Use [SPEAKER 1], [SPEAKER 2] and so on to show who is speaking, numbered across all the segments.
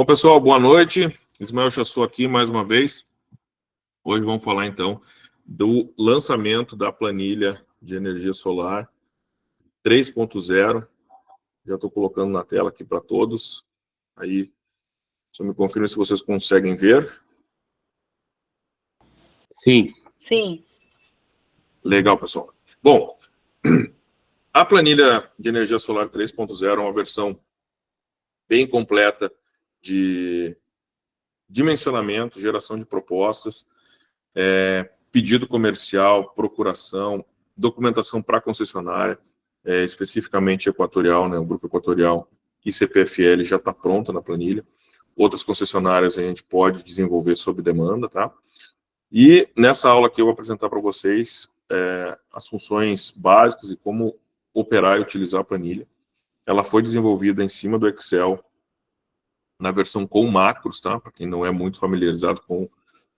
[SPEAKER 1] Bom, pessoal, boa noite. Ismael Chassou aqui mais uma vez. Hoje vamos falar, então, do lançamento da planilha de energia solar 3.0. Já estou colocando na tela aqui para todos. Aí, só me confirme se vocês conseguem ver.
[SPEAKER 2] Sim.
[SPEAKER 3] Sim.
[SPEAKER 1] Legal, pessoal. Bom, a planilha de energia solar 3.0 é uma versão bem completa de dimensionamento, geração de propostas, pedido comercial, procuração, documentação para concessionária, especificamente Equatorial, né, o Grupo Equatorial e CPFL já está pronta na planilha. Outras concessionárias a gente pode desenvolver sob demanda, tá? E nessa aula aqui eu vou apresentar para vocês as funções básicas e como operar e utilizar a planilha. Ela foi desenvolvida em cima do Excel, na versão com macros, tá? Para quem não é muito familiarizado com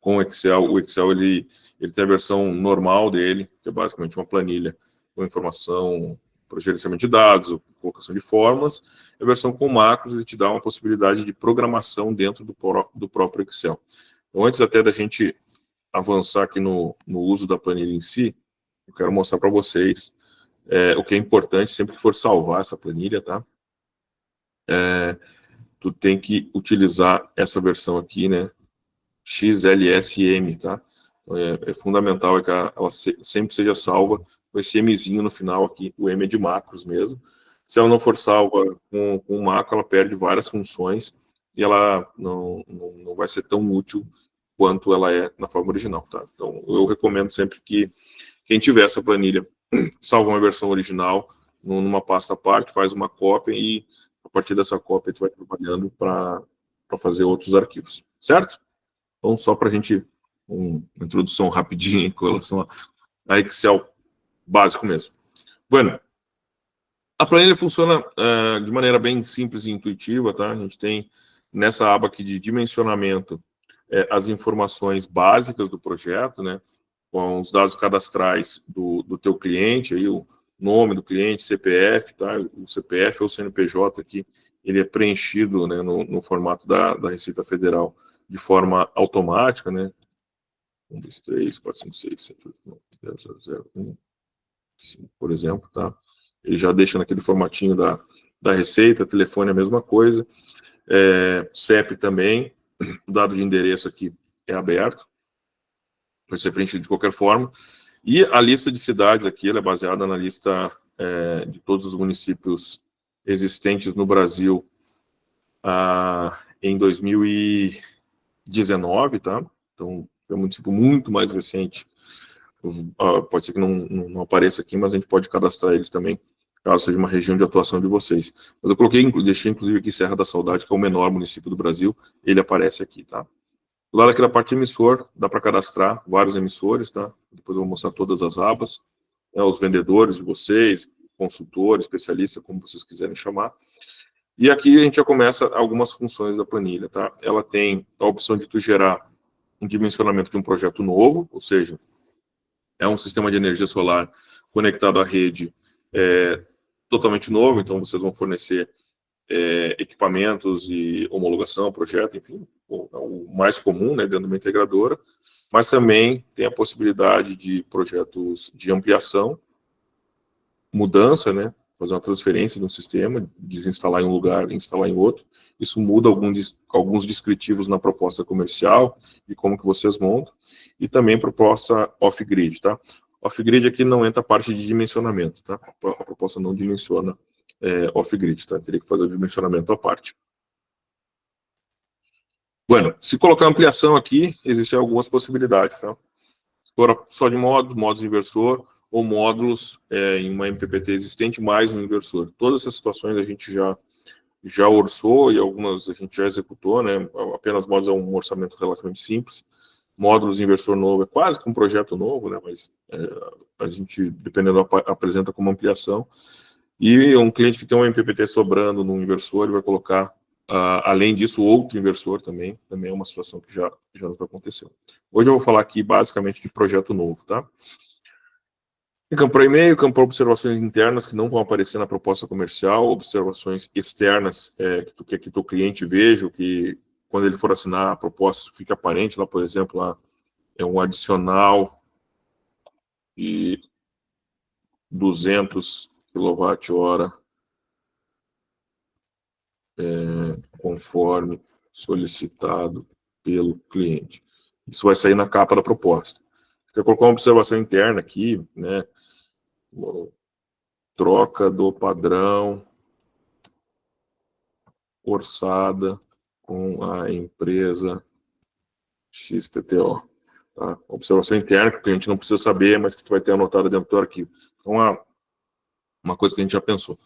[SPEAKER 1] o Excel ele tem a versão normal dele, que é basicamente uma planilha com informação para gerenciamento de dados, colocação de formas. A versão com macros ele te dá uma possibilidade de programação dentro do próprio Excel. Então, antes até da gente avançar aqui no uso da planilha em si, eu quero mostrar para vocês o que é importante sempre que for salvar essa planilha, tá? Tu tem que utilizar essa versão aqui, né? XLSM, tá? Então, é fundamental que ela sempre seja salva com esse Mzinho no final aqui, o M é de macros mesmo. Se ela não for salva com macro, ela perde várias funções e ela não vai ser tão útil quanto ela é na forma original, tá? Então, eu recomendo sempre que quem tiver essa planilha, salva uma versão original numa pasta à parte, faz uma cópia e a partir dessa cópia a gente vai trabalhando para fazer outros arquivos, certo? Então, só para a gente, uma introdução rapidinha com relação a Excel básico mesmo. Bueno, a planilha funciona de maneira bem simples e intuitiva, tá? A gente tem nessa aba aqui de dimensionamento as informações básicas do projeto, né? Com os dados cadastrais do teu cliente, aí o nome do cliente, CPF, tá? O CPF ou CNPJ aqui, ele é preenchido, né, no formato da Receita Federal de forma automática, né? 1, 2, 3, 4, 5, 6, 7, 8, 9, 10, 0, 0, 1, 5, por exemplo, tá? Ele já deixa naquele formatinho da Receita, telefone é a mesma coisa, CEP também, o dado de endereço aqui é aberto, pode ser preenchido de qualquer forma, e a lista de cidades aqui, ela é baseada na lista de todos os municípios existentes no Brasil em 2019, tá? Então, é um município muito mais recente. Pode ser que não apareça aqui, mas a gente pode cadastrar eles também, caso seja uma região de atuação de vocês. Mas eu deixei inclusive aqui Serra da Saudade, que é o menor município do Brasil, ele aparece aqui, tá? Do lado aqui da parte de emissor, dá para cadastrar vários emissores, tá? Depois eu vou mostrar todas as abas, os vendedores de vocês, consultores, especialistas, como vocês quiserem chamar. E aqui a gente já começa algumas funções da planilha, tá? Ela tem a opção de tu gerar um dimensionamento de um projeto novo, ou seja, é um sistema de energia solar conectado à rede totalmente novo, então vocês vão fornecer equipamentos e homologação ao projeto, enfim, o mais comum, né, dentro de uma integradora, mas também tem a possibilidade de projetos de ampliação, mudança, né, fazer uma transferência de um sistema, desinstalar em um lugar e instalar em outro. Isso muda alguns descritivos na proposta comercial e como que vocês montam, e também proposta off-grid, tá? Off-grid aqui não entra a parte de dimensionamento, tá? A proposta não dimensiona off-grid, tá? Teria que fazer o dimensionamento à parte. Bueno, se colocar ampliação aqui, existem algumas possibilidades, tá? Se for só de módulos inversor, ou módulos em uma MPPT existente, mais um inversor. Todas essas situações a gente já orçou e algumas a gente já executou, né? Apenas módulos é um orçamento relativamente simples. Módulos inversor novo é quase que um projeto novo, né? Mas a gente, dependendo, apresenta como ampliação. E um cliente que tem um MPPT sobrando no inversor, ele vai colocar, além disso, outro inversor também é uma situação que já não aconteceu. Hoje eu vou falar aqui basicamente de projeto novo, tá? Tem campo para e-mail, campo para observações internas que não vão aparecer na proposta comercial, observações externas que tu quer que teu cliente veja, que quando ele for assinar a proposta fique aparente lá, por exemplo, lá é um adicional de 200 kWh conforme solicitado pelo cliente. Isso vai sair na capa da proposta. Quer colocar uma observação interna aqui, né? Troca do padrão orçada com a empresa XPTO. Tá? Observação interna que o cliente não precisa saber, mas que tu vai ter anotada dentro do arquivo. Então, uma coisa que a gente já pensou.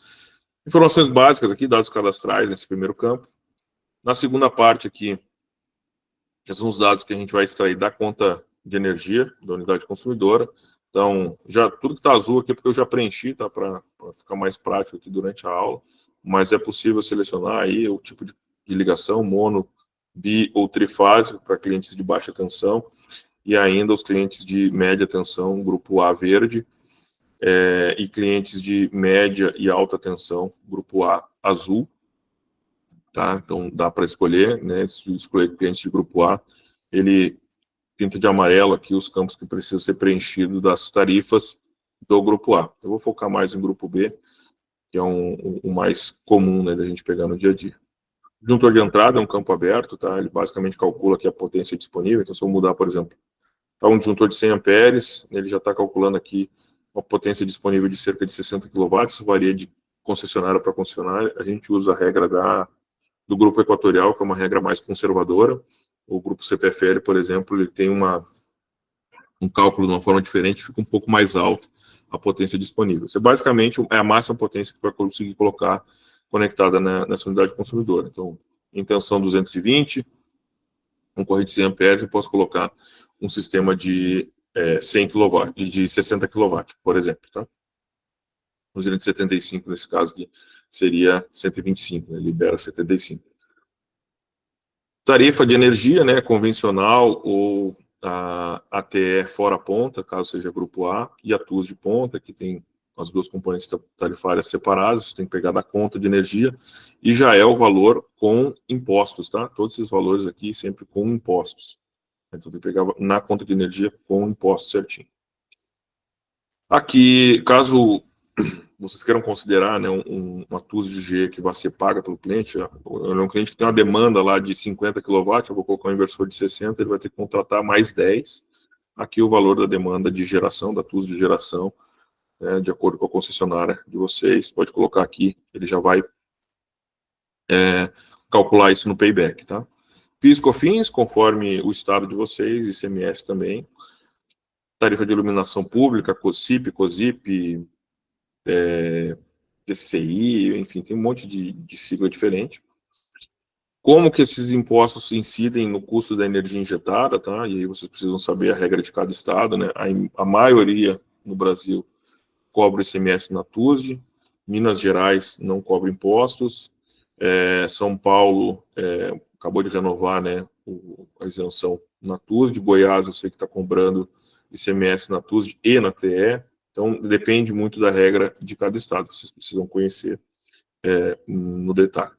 [SPEAKER 1] Informações básicas aqui, dados cadastrais nesse primeiro campo. Na segunda parte aqui, que são os dados que a gente vai extrair da conta de energia da unidade consumidora. Então, já tudo que está azul aqui é porque eu já preenchi, tá? Para ficar mais prático aqui durante a aula. Mas é possível selecionar aí o tipo de ligação, mono, bi ou trifásico para clientes de baixa tensão e ainda os clientes de média tensão, grupo A verde, e clientes de média e alta tensão, grupo A azul. Tá? Então, dá para escolher, né? Se escolher clientes de grupo A, ele pinta de amarelo aqui os campos que precisam ser preenchidos das tarifas do grupo A. Eu vou focar mais em grupo B, que é o mais comum, né, da gente pegar no dia a dia. Disjuntor de entrada é um campo aberto, tá? Ele basicamente calcula aqui a potência disponível. Então, se eu mudar, por exemplo, para um disjuntor de 100 amperes, ele já está calculando aqui uma potência disponível de cerca de 60 kW, isso varia de concessionária para concessionária. A gente usa a regra do grupo equatorial, que é uma regra mais conservadora. O grupo CPFL, por exemplo, ele tem um cálculo de uma forma diferente, fica um pouco mais alto a potência disponível. Isso é basicamente a máxima potência que vai conseguir colocar conectada nessa unidade consumidora. Então, em tensão 220, um corrente de 100 amperes, eu posso colocar um sistema de 100 kW, de 60 kW, por exemplo, tá? Usina de 75, nesse caso aqui, seria 125, né? Libera 75. Tarifa de energia, né, convencional ou a ATE fora ponta, caso seja grupo A, e a TUS de ponta, que tem as duas componentes tarifárias separadas, tem que pegar da conta de energia, e já é o valor com impostos, tá? Todos esses valores aqui sempre com impostos. Então tem que pegar na conta de energia com impostos certinho. Aqui, caso vocês queiram considerar, né, uma TUS de G que vai ser paga pelo cliente, um cliente que tem uma demanda lá de 50 kW, eu vou colocar um inversor de 60, ele vai ter que contratar mais 10. Aqui o valor da demanda de geração, da TUS de geração, né, de acordo com a concessionária de vocês, pode colocar aqui, ele já vai calcular isso no payback, tá? PIS, COFINS, conforme o estado de vocês, ICMS também, tarifa de iluminação pública, COSIP, COSIP, TCI, enfim, tem um monte de sigla diferente. Como que esses impostos incidem no custo da energia injetada, tá? E aí vocês precisam saber a regra de cada estado, né? A maioria no Brasil cobra o ICMS na TUSD, Minas Gerais não cobra impostos, São Paulo acabou de renovar, né, a isenção na TUSD, Goiás eu sei que está cobrando ICMS na TUSD e na TE, então depende muito da regra de cada estado, vocês precisam conhecer no detalhe.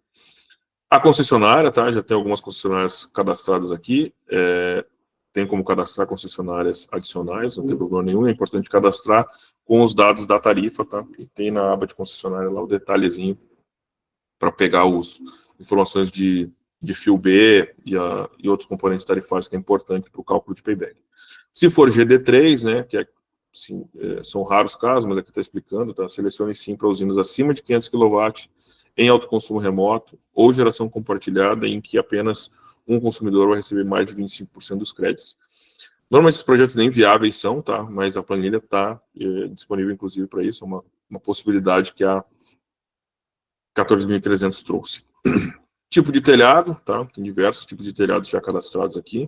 [SPEAKER 1] A concessionária, tá? Já tem algumas concessionárias cadastradas aqui. Tem como cadastrar concessionárias adicionais, não tem problema nenhum. É importante cadastrar com os dados da tarifa, tá? E tem na aba de concessionária lá o detalhezinho para pegar as informações de fio B e outros componentes tarifários que é importante para o cálculo de payback. Se for GD3, né, que assim, são raros casos, mas aqui está explicando, tá? Selecione sim para usinas acima de 500 kW em autoconsumo remoto ou geração compartilhada em que apenas um consumidor vai receber mais de 25% dos créditos. Normalmente esses projetos nem viáveis são, tá? Mas a planilha está disponível inclusive para isso, é uma possibilidade que a 14.300 trouxe. Tipo de telhado, tá? Tem diversos tipos de telhados já cadastrados aqui.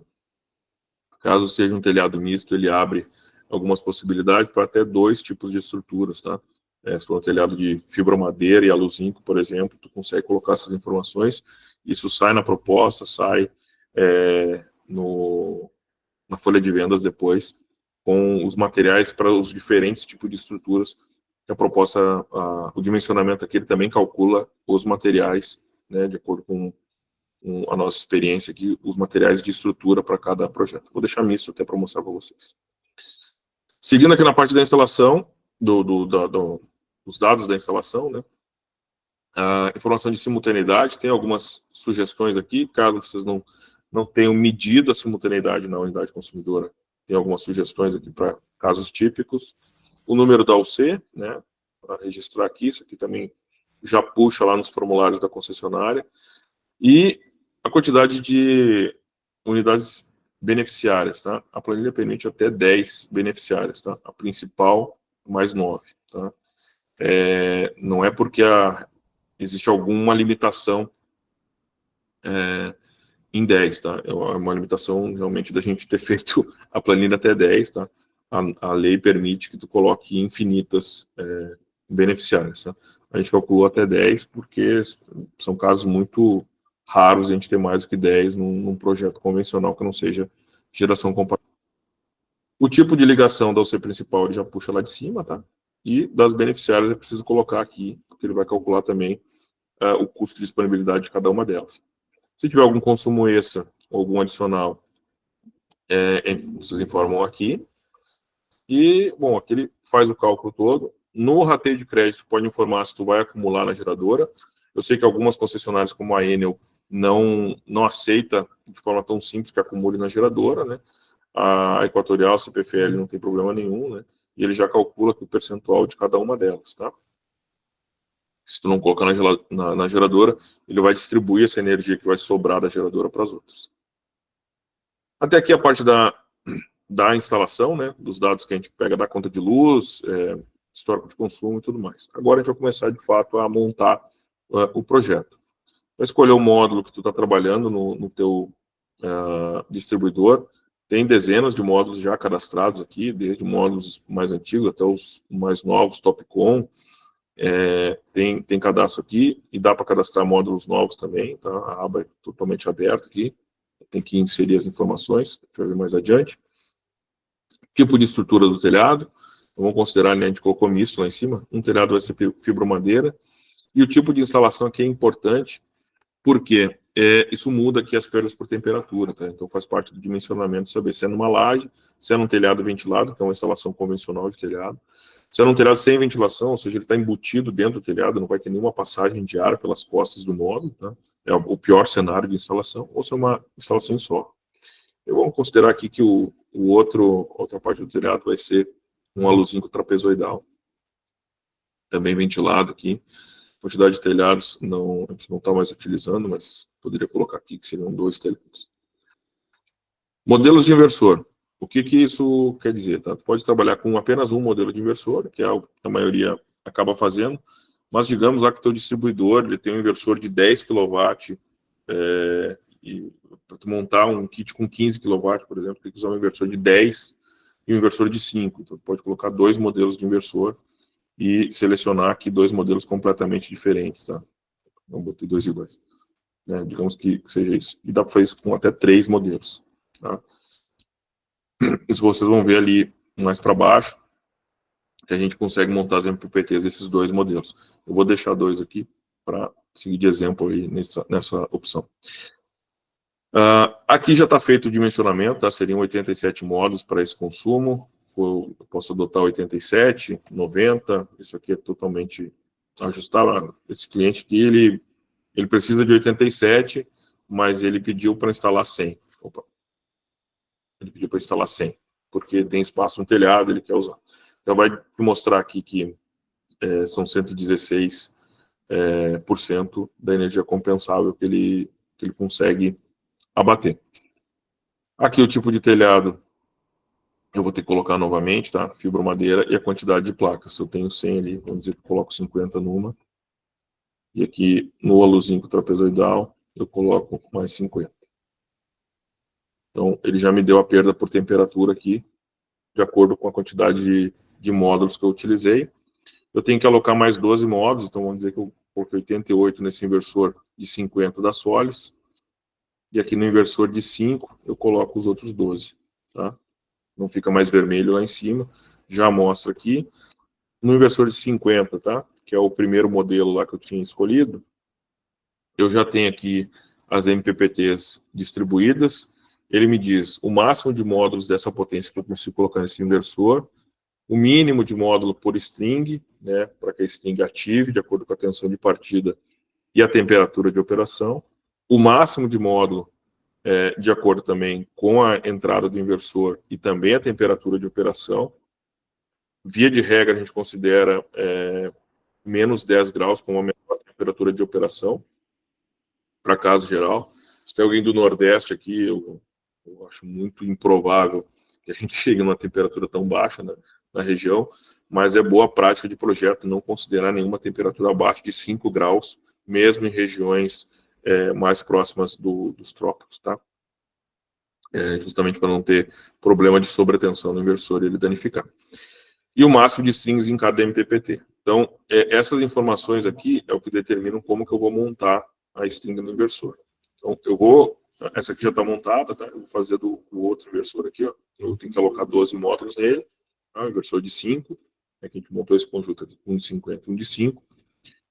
[SPEAKER 1] Caso seja um telhado misto, ele abre algumas possibilidades para até 2 tipos de estruturas, tá? Se for um telhado de fibromadeira e aluzinco, por exemplo, tu consegue colocar essas informações, isso sai na proposta, sai na folha de vendas depois, com os materiais para os diferentes tipos de estruturas que a proposta, o dimensionamento aqui, ele também calcula os materiais, né, de acordo com a nossa experiência aqui, os materiais de estrutura para cada projeto. Vou deixar misto até para mostrar para vocês. Seguindo aqui na parte da instalação, dos dados da instalação, né, a informação de simultaneidade, tem algumas sugestões aqui, caso vocês não tenham medido a simultaneidade na unidade consumidora, tem algumas sugestões aqui para casos típicos. O número da UC, né, para registrar aqui, isso aqui também já puxa lá nos formulários da concessionária. E a quantidade de unidades beneficiárias, tá? A planilha permite até 10 beneficiárias, tá? A principal, mais 9, tá? Não é porque existe alguma limitação em 10, tá? É uma limitação realmente da gente ter feito a planilha até 10, tá? A lei permite que tu coloque infinitas beneficiárias, tá? A gente calculou até 10 porque são casos muito raros a gente ter mais do que 10 num projeto convencional que não seja geração compartilhada. O tipo de ligação da UC principal ele já puxa lá de cima, tá? E das beneficiárias é preciso colocar aqui, porque ele vai calcular também o custo de disponibilidade de cada uma delas. Se tiver algum consumo extra ou algum adicional, vocês informam aqui. E, bom, aqui ele faz o cálculo todo. No rateio de crédito, pode informar se tu vai acumular na geradora. Eu sei que algumas concessionárias, como a Enel, não aceita de forma tão simples que acumule na geradora, né? A Equatorial, a CPFL, não tem problema nenhum, né? E ele já calcula aqui o percentual de cada uma delas, tá? Se tu não colocar na geradora, ele vai distribuir essa energia que vai sobrar da geradora para as outras. Até aqui a parte da instalação, né, dos dados que a gente pega da conta de luz, histórico de consumo e tudo mais. Agora a gente vai começar, de fato, a montar o projeto. Vai escolher o módulo que tu está trabalhando no teu distribuidor. Tem dezenas de módulos já cadastrados aqui, desde módulos mais antigos até os mais novos, Topcon. Tem cadastro aqui e dá para cadastrar módulos novos também, tá? A aba é totalmente aberta aqui. Tem que inserir as informações, a gente vai ver mais adiante. Tipo de estrutura do telhado, vamos considerar, né, a gente colocou misto lá em cima, um telhado vai ser fibromadeira, e o tipo de instalação aqui é importante, porque isso muda aqui as perdas por temperatura, tá? Então faz parte do dimensionamento saber se é numa laje, se é num telhado ventilado, que é uma instalação convencional de telhado, se é num telhado sem ventilação, ou seja, ele está embutido dentro do telhado, não vai ter nenhuma passagem de ar pelas costas do módulo, tá? É o pior cenário de instalação, ou se é uma instalação em solo. Eu vou considerar aqui que outra parte do telhado vai ser um aluzinco trapezoidal, também ventilado aqui. Quantidade de telhados a gente não está mais utilizando, mas poderia colocar aqui que seriam 2 telhados. Modelos de inversor. O que isso quer dizer? Tá? Tu pode trabalhar com apenas um modelo de inversor, que é algo que a maioria acaba fazendo, mas digamos lá que o teu distribuidor ele tem um inversor de 10 kW, e para tu montar um kit com 15 kW, por exemplo, tem que usar um inversor de 10 e um inversor de 5. Então, tu pode colocar 2 modelos de inversor e selecionar aqui 2 modelos completamente diferentes, tá? Não botei 2 iguais. Né? Digamos que seja isso. E dá para fazer isso com até 3 modelos, tá? Isso vocês vão ver ali mais para baixo, que a gente consegue montar as MPPTs desses 2 modelos. Eu vou deixar 2 aqui para seguir de exemplo aí nessa opção. Aqui já está feito o dimensionamento, tá? Seriam 87 módulos para esse consumo. Eu posso adotar 87, 90, isso aqui é totalmente ajustável. Esse cliente aqui, ele precisa de 87, mas ele pediu para instalar 100. Ele pediu para instalar 100, porque tem espaço no telhado, ele quer usar. Então vai te mostrar aqui que são 116% da energia compensável que ele consegue abater. Aqui o tipo de telhado, eu vou ter que colocar novamente, tá? Fibromadeira e a quantidade de placas. Se eu tenho 100 ali, vamos dizer que eu coloco 50 numa. E aqui no aluzinco trapezoidal, eu coloco mais 50. Então, ele já me deu a perda por temperatura aqui, de acordo com a quantidade de módulos que eu utilizei. Eu tenho que alocar mais 12 módulos, então vamos dizer que eu coloquei 88 nesse inversor de 50 da Solis. E aqui no inversor de 5, eu coloco os outros 12, tá? não fica mais vermelho lá em cima, já mostra aqui. No inversor de 50, tá? Que é o primeiro modelo lá que eu tinha escolhido, eu já tenho aqui as MPPTs distribuídas. Ele me diz o máximo de módulos dessa potência que eu consigo colocar nesse inversor, o mínimo de módulo por string, né, para que a string ative de acordo com a tensão de partida e a temperatura de operação, o máximo de módulo de acordo também com a entrada do inversor e também a temperatura de operação. Via de regra, a gente considera menos 10 graus como a menor temperatura de operação, para caso geral. Se tem alguém do Nordeste aqui, eu acho muito improvável que a gente chegue numa temperatura tão baixa na região, mas é boa prática de projeto não considerar nenhuma temperatura abaixo de 5 graus, mesmo em regiões mais próximas dos trópicos, tá? Justamente para não ter problema de sobretensão no inversor e ele danificar. E o máximo de strings em cada MPPT. Então, essas informações aqui é o que determinam como que eu vou montar a string no inversor. Então, essa aqui já está montada, tá? Eu vou fazer do outro inversor aqui, ó. Eu tenho que alocar 12 módulos nele, tá? Um inversor de 5, que a gente montou esse conjunto aqui, um de 50 e um de 5.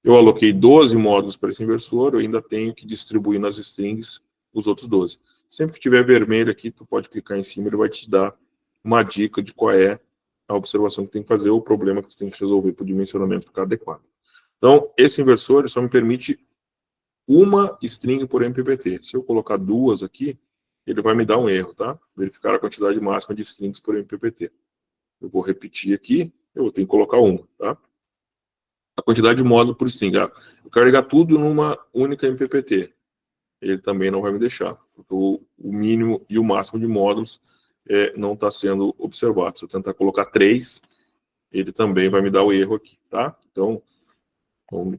[SPEAKER 1] Eu aloquei 12 módulos para esse inversor, eu ainda tenho que distribuir nas strings os outros 12. Sempre que tiver vermelho aqui, tu pode clicar em cima, ele vai te dar uma dica de qual é a observação que tem que fazer, ou o problema que tu tem que resolver para o dimensionamento ficar adequado. Então, esse inversor só me permite uma string por MPPT. Se eu colocar duas aqui, ele vai me dar um erro, tá? Verificar a quantidade máxima de strings por MPPT. Eu vou repetir aqui, eu vou ter que colocar uma, tá? A quantidade de módulo por string. Eu quero ligar tudo numa única MPPT. Ele também não vai me deixar, porque o mínimo e o máximo de módulos não está sendo observado. Se eu tentar colocar 3, ele também vai me dar o erro aqui, tá? Então, vamos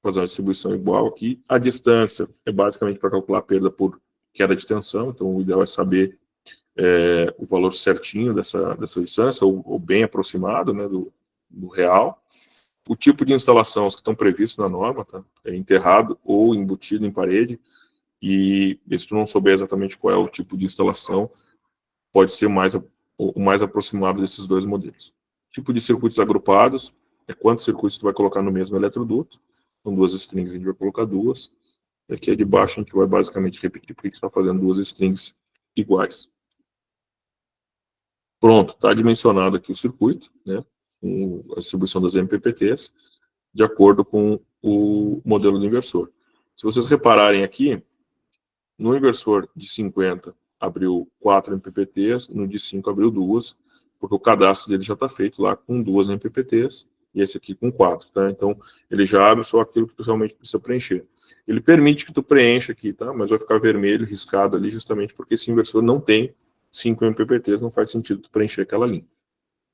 [SPEAKER 1] fazer uma distribuição igual aqui. A distância é basicamente para calcular a perda por queda de tensão, então o ideal é saber o valor certinho dessa distância, ou bem aproximado, né, do real. O tipo de instalação, os que estão previstos na norma, tá? É enterrado ou embutido em parede, e se tu não souber exatamente qual é o tipo de instalação, pode ser o mais aproximado desses dois modelos. Tipo de circuitos agrupados, quantos circuitos tu vai colocar no mesmo eletroduto. Com duas strings a gente vai colocar duas. E aqui de baixo a gente vai basicamente repetir porque a gente está fazendo duas strings iguais. Pronto, está dimensionado aqui o circuito, né, com a distribuição das MPPTs, de acordo com o modelo do inversor. Se vocês repararem aqui, no inversor de 50 abriu 4 MPPTs, no de 5 abriu 2, porque o cadastro dele já está feito lá com 2 MPPTs, e esse aqui com 4, tá? Então, ele já abre só aquilo que tu realmente precisa preencher. Ele permite que tu preencha aqui, tá? Mas vai ficar vermelho, riscado ali, justamente porque esse inversor não tem 5 MPPTs, não faz sentido tu preencher aquela linha,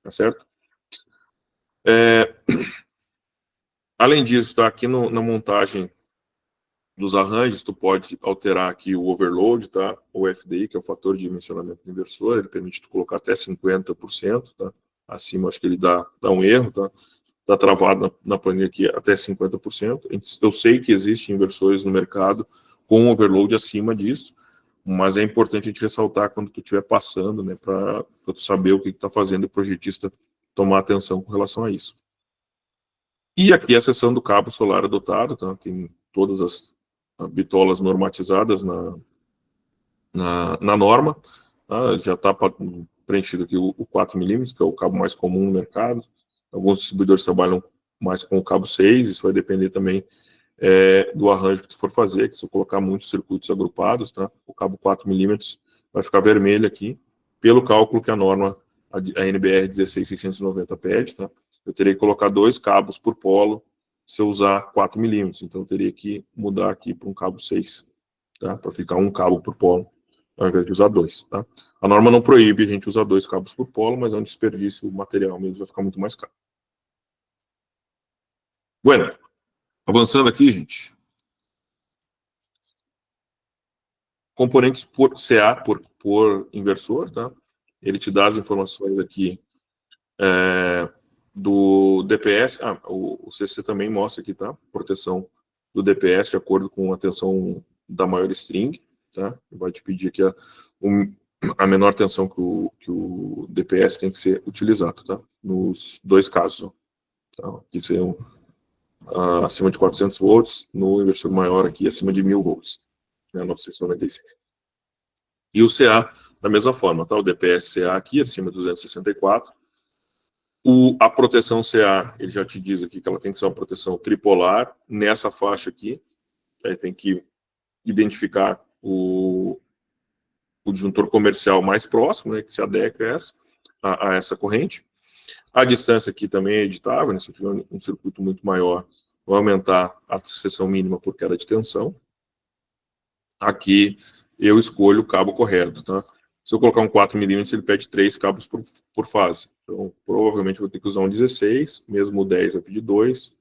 [SPEAKER 1] tá certo? Além disso, tá? Aqui na montagem dos arranjos, tu pode alterar aqui o overload, tá? O FDI, que é o fator de dimensionamento do inversor, ele permite tu colocar até 50%, tá? Acima, acho que ele dá um erro, tá? Tá travado na planilha aqui até 50%. Eu sei que existem inversores no mercado com overload acima disso, mas é importante a gente ressaltar quando tu estiver passando, né? Para tu saber o que tu tá fazendo e o projetista tomar atenção com relação a isso. E aqui a seção do cabo solar adotado, tá? Tem todas as bitolas normatizadas na norma, tá? Já está preenchido aqui o 4 mm, que é o cabo mais comum no mercado. Alguns distribuidores trabalham mais com o cabo 6, isso vai depender também do arranjo que tu for fazer, que se eu colocar muitos circuitos agrupados, tá? O cabo 4 mm vai ficar vermelho aqui, pelo cálculo que a norma, a NBR 16690 pede, tá? Eu teria que colocar 2 cabos por polo se eu usar 4 mm, então eu teria que mudar aqui para um cabo 6, tá? Para ficar um cabo por polo, ao invés de usar 2, tá? A norma não proíbe a gente usar 2 cabos por polo, mas é um desperdício, o material mesmo vai ficar muito mais caro. Bueno, avançando aqui, gente. Componentes por CA, por inversor, tá? Ele te dá as informações aqui do DPS. O CC também mostra aqui, tá? Proteção do DPS de acordo com a tensão da maior string, tá? Vai te pedir aqui a menor tensão que o DPS tem que ser utilizado, tá? Nos dois casos. Tá? Aqui seriam acima de 400 volts, no inversor maior aqui acima de 1000 volts, né, 996. E o CA da mesma forma, tá? O DPS CA aqui acima de 264. A proteção CA, ele já te diz aqui que ela tem que ser uma proteção tripolar nessa faixa aqui. Aí tem que identificar o disjuntor comercial mais próximo, né, que se adequa a essa corrente. A distância aqui também é editável, né, se eu tiver um circuito muito maior, vai aumentar a seção mínima por queda de tensão. Aqui eu escolho o cabo correto, tá? Se eu colocar um 4 milímetros, ele pede 3 cabos por fase. Então, provavelmente eu vou ter que usar um 16, mesmo o 10 vai pedir 2.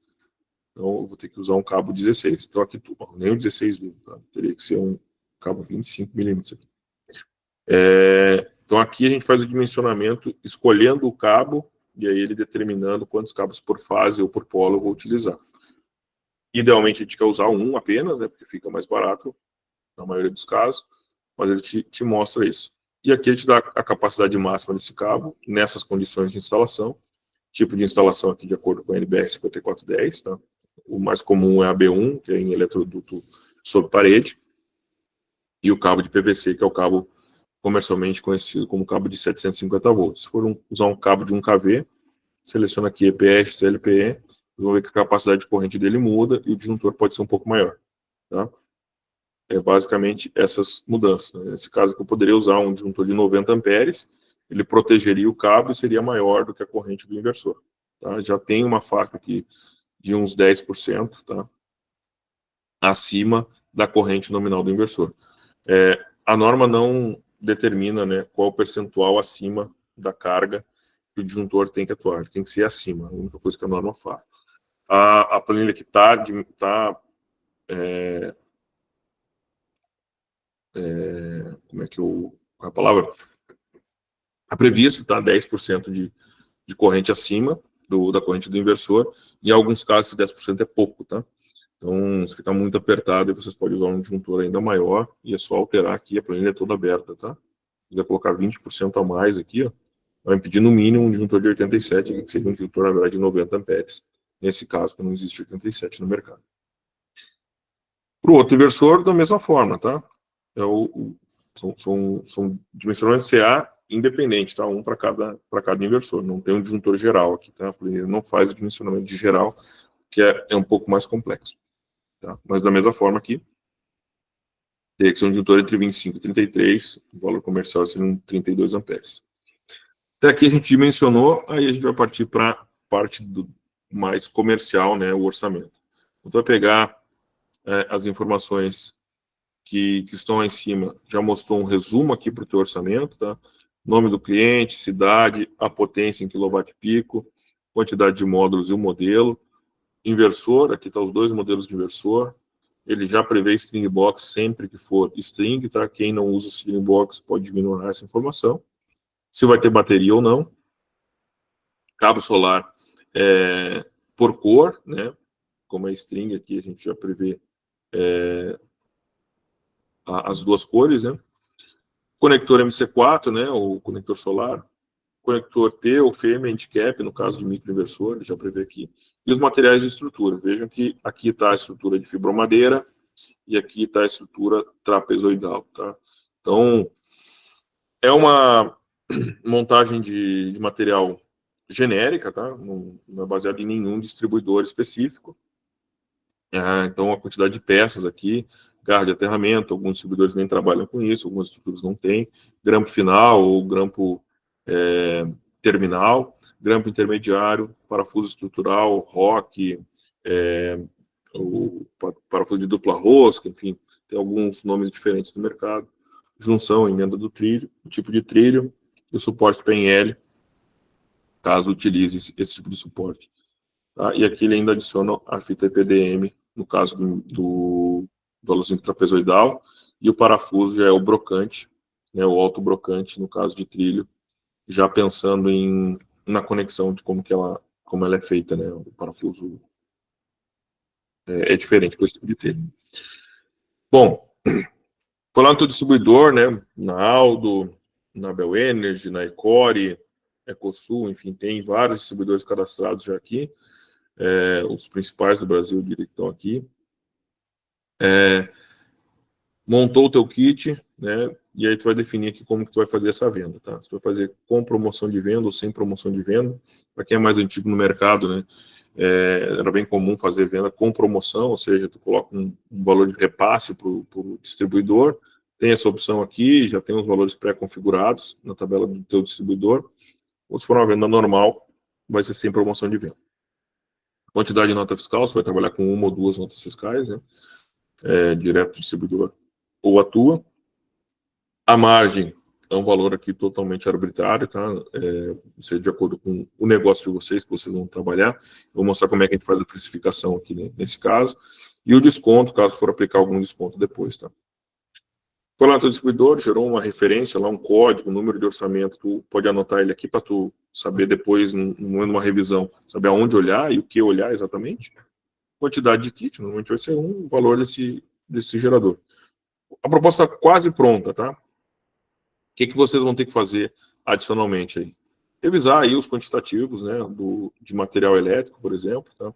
[SPEAKER 1] Então, eu vou ter que usar um cabo 16. Então, aqui, nem o 16, tá? Teria que ser um cabo 25 milímetros aqui. Então, aqui a gente faz o dimensionamento escolhendo o cabo e aí ele determinando quantos cabos por fase ou por polo eu vou utilizar. Idealmente, a gente quer usar um apenas, né, porque fica mais barato na maioria dos casos, mas ele te mostra isso. E aqui ele te dá a capacidade máxima desse cabo nessas condições de instalação. Tipo de instalação aqui de acordo com a NBR 5410, tá? O mais comum é a B1, que é em eletroduto sob parede, e o cabo de PVC, que é o cabo comercialmente conhecido como cabo de 750 volts. Se for usar um cabo de 1 kV, seleciona aqui EPS, CLPE, vão ver que a capacidade de corrente dele muda e o disjuntor pode ser um pouco maior, tá? É basicamente essas mudanças. Nesse caso, que eu poderia usar um disjuntor de 90 amperes, ele protegeria o cabo e seria maior do que a corrente do inversor. Tá? Já tem uma faixa aqui de uns 10%, tá? Acima da corrente nominal do inversor. A norma não determina, né, qual o percentual acima da carga que o disjuntor tem que atuar. Tem que ser acima, a única coisa que a norma fala. A planilha que está como é que a palavra? Está previsto, tá? 10% de corrente acima da corrente do inversor. Em alguns casos, 10% é pouco, tá? Então, se ficar muito apertado, vocês podem usar um disjuntor ainda maior e é só alterar aqui, a planilha é toda aberta, tá? Se quiser colocar 20% a mais aqui, ó, vai me pedir no mínimo um disjuntor de 87, que seria um disjuntor, na verdade, de 90 amperes. Nesse caso, que não existe 87 no mercado. Para o outro inversor, da mesma forma, tá? São dimensionamentos CA independentes, tá? Um para cada inversor. Não tem um disjuntor geral aqui, tá? Ele não faz o dimensionamento de geral, que é um pouco mais complexo. Tá? Mas da mesma forma aqui, teria que ser um disjuntor entre 25 e 33, o valor comercial seria 32 amperes. Até aqui a gente dimensionou, aí a gente vai partir para a parte mais comercial, né? O orçamento. Então, vai pegar as informações que estão lá em cima, já mostrou um resumo aqui para o teu orçamento, tá? Nome do cliente, cidade, a potência em quilowatt-pico, quantidade de módulos e o modelo. Inversor, aqui estão os dois modelos de inversor. Ele já prevê string box sempre que for string, tá? Quem não usa string box pode ignorar essa informação. Se vai ter bateria ou não. Cabo solar por cor, né? Como é string aqui, a gente já prevê as duas cores, né? Conector MC4, né, o conector solar, conector T ou FEM handicap, no caso de microinversor, ele já prevê aqui. E os materiais de estrutura, vejam que aqui está a estrutura de fibromadeira e aqui está a estrutura trapezoidal, tá? Então, é uma montagem de material genérica, tá? Não é baseada em nenhum distribuidor específico. Então, a quantidade de peças aqui, garra de aterramento, alguns distribuidores nem trabalham com isso, algumas estruturas não têm, grampo final ou grampo terminal, grampo intermediário, parafuso estrutural, ROC, o parafuso de dupla rosca, enfim, tem alguns nomes diferentes no mercado, junção, emenda do trilho, o tipo de trilho e o suporte PNL, caso utilize esse tipo de suporte. Tá? E aqui ele ainda adiciona a fita EPDM, no caso do alocínio trapezoidal, e o parafuso já é o brocante, né, o autobrocante, no caso de trilho, já pensando na conexão de como ela é feita, né, o parafuso é diferente para esse tipo de trilho. Bom, falando do distribuidor, né, na Aldo, na Bel Energy, na Ecore, Ecosul, enfim, tem vários distribuidores cadastrados já aqui, os principais do Brasil, eu diria que estão aqui. Montou o teu kit, né, e aí tu vai definir aqui como que tu vai fazer essa venda, tá? Se tu vai fazer com promoção de venda ou sem promoção de venda. Para quem é mais antigo no mercado, né, era bem comum fazer venda com promoção, ou seja, tu coloca um valor de repasse para o distribuidor, tem essa opção aqui, já tem os valores pré-configurados na tabela do teu distribuidor. Ou se for uma venda normal, vai ser sem promoção de venda. Quantidade de nota fiscal, você vai trabalhar com uma ou duas notas fiscais, né, direto do distribuidor ou a tua. A margem é um valor aqui totalmente arbitrário, tá? Isso é de acordo com o negócio de vocês, que vocês vão trabalhar. Vou mostrar como é que a gente faz a precificação aqui, né, nesse caso. E o desconto, caso for aplicar algum desconto depois, tá? Foi lá no teu distribuidor, gerou uma referência, lá um código, um número de orçamento, tu pode anotar ele aqui para tu saber depois, numa revisão, saber aonde olhar e o que olhar exatamente. Quantidade de kit, normalmente vai ser o valor desse gerador. A proposta está quase pronta, tá? O que vocês vão ter que fazer adicionalmente aí? Revisar aí os quantitativos, né, de material elétrico, por exemplo, tá?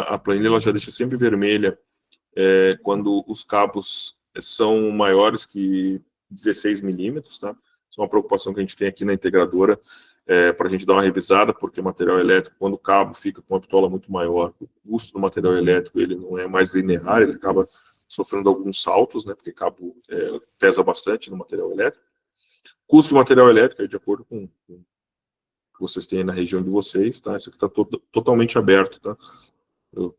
[SPEAKER 1] A planilha ela já deixa sempre vermelha quando os cabos são maiores que 16 milímetros, tá? Isso é uma preocupação que a gente tem aqui na integradora, para a gente dar uma revisada, porque o material elétrico, quando o cabo fica com uma bitola muito maior, o custo do material elétrico ele não é mais linear, ele acaba sofrendo alguns saltos, né, porque cabo pesa bastante no material elétrico. Custo de material elétrico é de acordo com o que vocês têm na região de vocês, tá? Isso aqui está totalmente aberto, tá?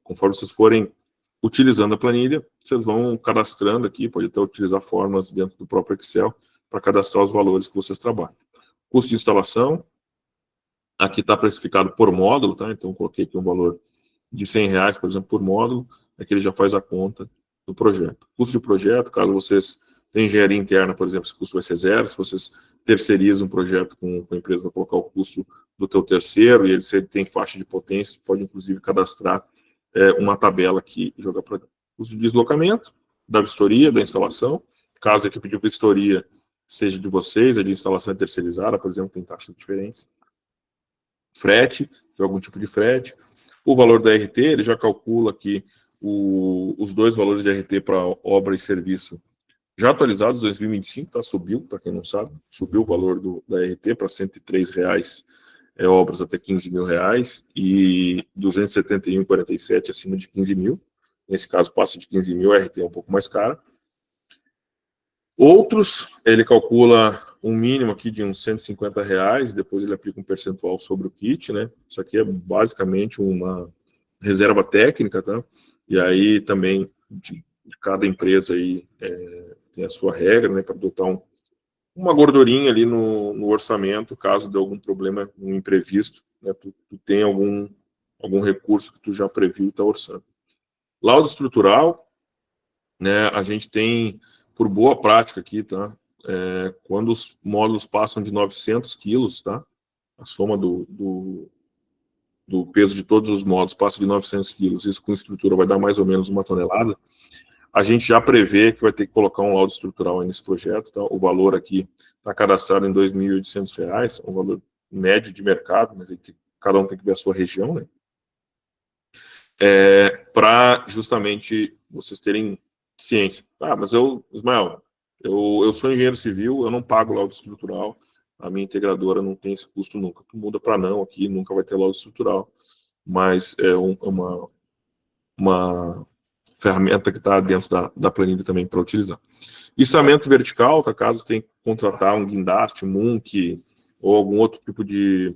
[SPEAKER 1] Conforme vocês forem utilizando a planilha, vocês vão cadastrando aqui, pode até utilizar formas dentro do próprio Excel para cadastrar os valores que vocês trabalham. Custo de instalação, aqui está precificado por módulo, tá? Então, coloquei aqui um valor de R$100, por exemplo, por módulo, aqui ele já faz a conta do projeto. Custo de projeto, caso vocês tenham engenharia interna, por exemplo, esse custo vai ser zero. Se vocês terceirizam um projeto com a empresa, vai colocar o custo do teu terceiro, e ele, se ele tem faixa de potência, pode inclusive cadastrar uma tabela aqui e jogar para dentro. Custo de deslocamento, da vistoria, da instalação. Caso a equipe de vistoria seja de vocês, a de instalação é terceirizada, por exemplo, tem taxas diferentes. Frete, tem algum tipo de frete. O valor da RT, ele já calcula aqui os dois valores de RT para obra e serviço já atualizados, 2025, tá? Subiu, para quem não sabe, subiu o valor da RT para R$103, obras até R$15 mil, e 271,47 acima de 15 mil. Nesse caso, passa de 15 mil, a RT é um pouco mais cara. Outros, ele calcula um mínimo aqui de uns R$150, depois ele aplica um percentual sobre o kit, né? Isso aqui é basicamente uma reserva técnica, tá? E aí também de cada empresa aí tem a sua regra, né? Para adotar uma gordurinha ali no orçamento, caso de algum problema, um imprevisto, né? Tu tem algum recurso que tu já previu e está orçando. Laudo estrutural, né? A gente tem, por boa prática aqui, tá? Quando os módulos passam de 900 quilos, tá? A soma do peso de todos os módulos passa de 900 quilos, isso com estrutura vai dar mais ou menos 1 tonelada. A gente já prevê que vai ter que colocar um laudo estrutural aí nesse projeto, tá? O valor aqui está cadastrado em R$2.800, um valor médio de mercado, mas aí cada um tem que ver a sua região, né? Para justamente vocês terem ciência. Mas Ismael, eu sou engenheiro civil, eu não pago laudo estrutural, a minha integradora não tem esse custo nunca. Tu muda para não aqui, nunca vai ter laudo estrutural, mas é uma ferramenta que está dentro da planilha também para utilizar. Içamento vertical, tá? Caso tenha que contratar um guindaste, Munk ou algum outro tipo de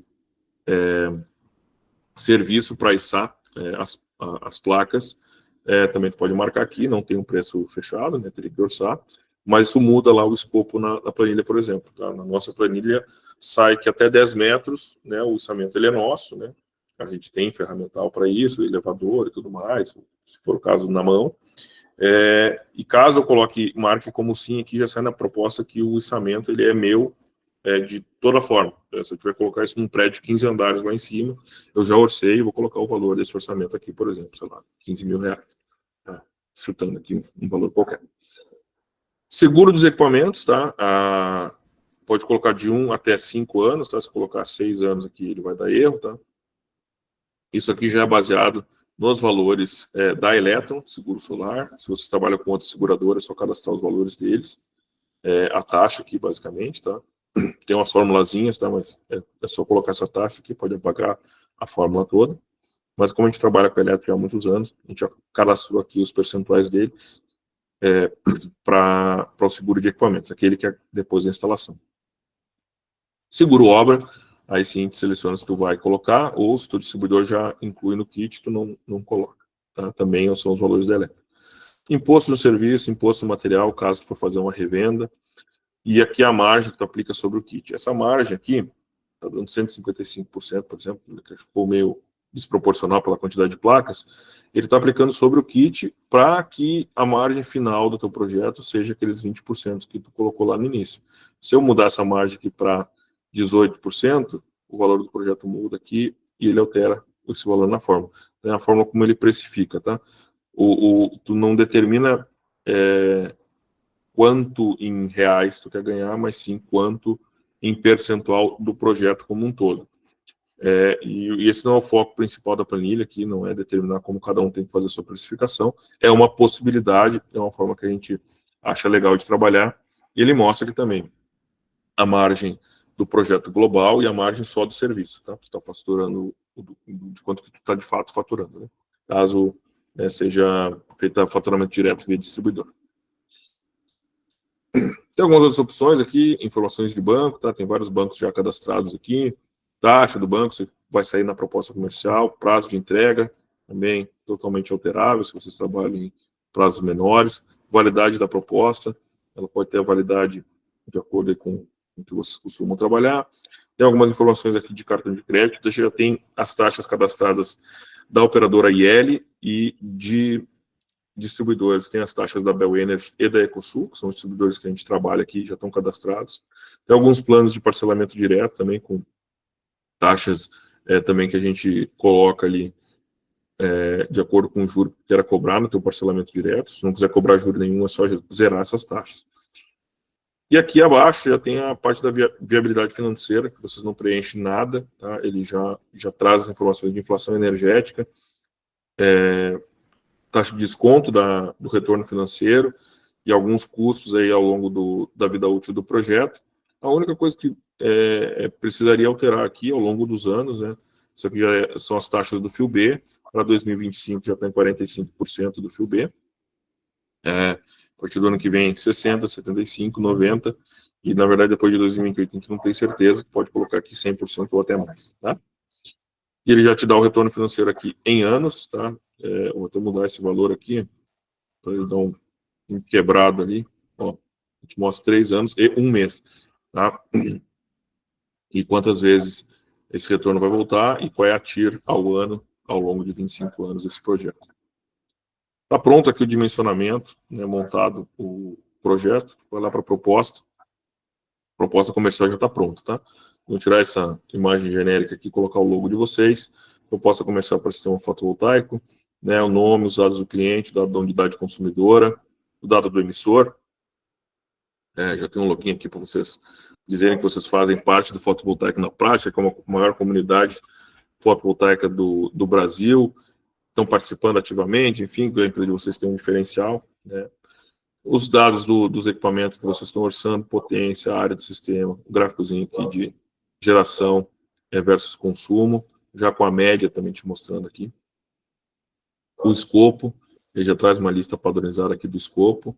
[SPEAKER 1] serviço para içar as placas, também tu pode marcar aqui, não tem um preço fechado, né? Teria que orçar, mas isso muda lá o escopo na planilha, por exemplo. Tá? Na nossa planilha sai que até 10 metros, né, o içamento ele é nosso, né? A gente tem ferramental para isso, elevador e tudo mais, se for o caso, na mão. E caso eu marque como sim aqui, já sai na proposta que o içamento ele é meu de toda forma. Se eu tiver que colocar isso num prédio de 15 andares lá em cima, eu já orcei e vou colocar o valor desse orçamento aqui, por exemplo, sei lá, R$15 mil. Chutando aqui um valor qualquer. Seguro dos equipamentos, tá? pode colocar de 1 até 5 anos, tá? Se colocar 6 anos aqui, ele vai dar erro, tá? Isso aqui já é baseado nos valores da Electron, seguro solar. Se você trabalha com outras seguradoras, é só cadastrar os valores deles. A taxa aqui, basicamente, tá? Tem umas formulazinhas, tá? Mas é só colocar essa taxa aqui, pode apagar a fórmula toda. Mas como a gente trabalha com a Electron há muitos anos, a gente já cadastrou aqui os percentuais dele para o seguro de equipamentos, aquele que é depois da instalação. Seguro obra, aí sim a gente seleciona se tu vai colocar, ou se o distribuidor já inclui no kit, tu não coloca. Tá? Também são os valores da Electron. Imposto do serviço, imposto do material, caso tu for fazer uma revenda, e aqui a margem que tu aplica sobre o kit. Essa margem aqui, está dando 155%, por exemplo, que ficou meio desproporcional pela quantidade de placas, ele está aplicando sobre o kit para que a margem final do teu projeto seja aqueles 20% que tu colocou lá no início. Se eu mudar essa margem aqui para 18%, o valor do projeto muda aqui e ele altera esse valor na fórmula. É a forma como ele precifica, tá? Tu não determina quanto em reais tu quer ganhar, mas sim quanto em percentual do projeto como um todo. E esse não é o foco principal da planilha aqui, não é determinar como cada um tem que fazer a sua precificação, é uma possibilidade, é uma forma que a gente acha legal de trabalhar, e ele mostra aqui também a margem do projeto global e a margem só do serviço, tá? Tu está faturando de quanto que tu está de fato faturando, né? Caso seja feito faturamento direto via distribuidor. Tem algumas outras opções aqui, informações de banco, tá? Tem vários bancos já cadastrados aqui, taxa do banco, você vai sair na proposta comercial, prazo de entrega, também totalmente alterável, se vocês trabalham em prazos menores, validade da proposta, ela pode ter a validade de acordo com o que vocês costumam trabalhar. Tem algumas informações aqui de cartão de crédito, já tem as taxas cadastradas da operadora IL e de distribuidores, tem as taxas da Bel Energy e da Ecosul, que são os distribuidores que a gente trabalha aqui, já estão cadastrados. Tem alguns planos de parcelamento direto também, com taxas também que a gente coloca ali de acordo com o juro que queira cobrar no teu parcelamento direto. Se não quiser cobrar juro nenhum, é só zerar essas taxas. E aqui abaixo já tem a parte da viabilidade financeira, que vocês não preenchem nada, tá? Ele já traz as informações de inflação energética, taxa de desconto do retorno financeiro e alguns custos aí ao longo da vida útil do projeto. A única coisa que precisaria alterar aqui ao longo dos anos, né? Isso aqui são as taxas do FIU-B, para 2025 já tem 45% do FIU-B, a partir do ano que vem 60%, 75%, 90%, e na verdade depois de 2028 a gente não tem certeza, pode colocar aqui 100% ou até mais, tá? E ele já te dá o retorno financeiro aqui em anos, tá? Vou até mudar esse valor aqui, para ele dar um quebrado ali, ó, a gente mostra 3 anos e 1 mês, tá? E quantas vezes esse retorno vai voltar e qual é a TIR ao ano, ao longo de 25 anos desse projeto. Está pronto aqui o dimensionamento, né, montado o projeto, vai lá para a proposta comercial já está pronta, tá? Vou tirar essa imagem genérica aqui, colocar o logo de vocês, proposta comercial para sistema fotovoltaico, né, o nome, os dados do cliente, o dado da unidade consumidora, o dado do emissor, já tem um login aqui para vocês dizerem que vocês fazem parte do fotovoltaico na prática, que é uma maior comunidade fotovoltaica do Brasil, estão participando ativamente, enfim, a empresa de vocês tem um diferencial, né? Os dados dos equipamentos que vocês estão orçando, potência, área do sistema, o gráficozinho aqui de geração versus consumo, já com a média também te mostrando aqui. O escopo, ele já traz uma lista padronizada aqui do escopo.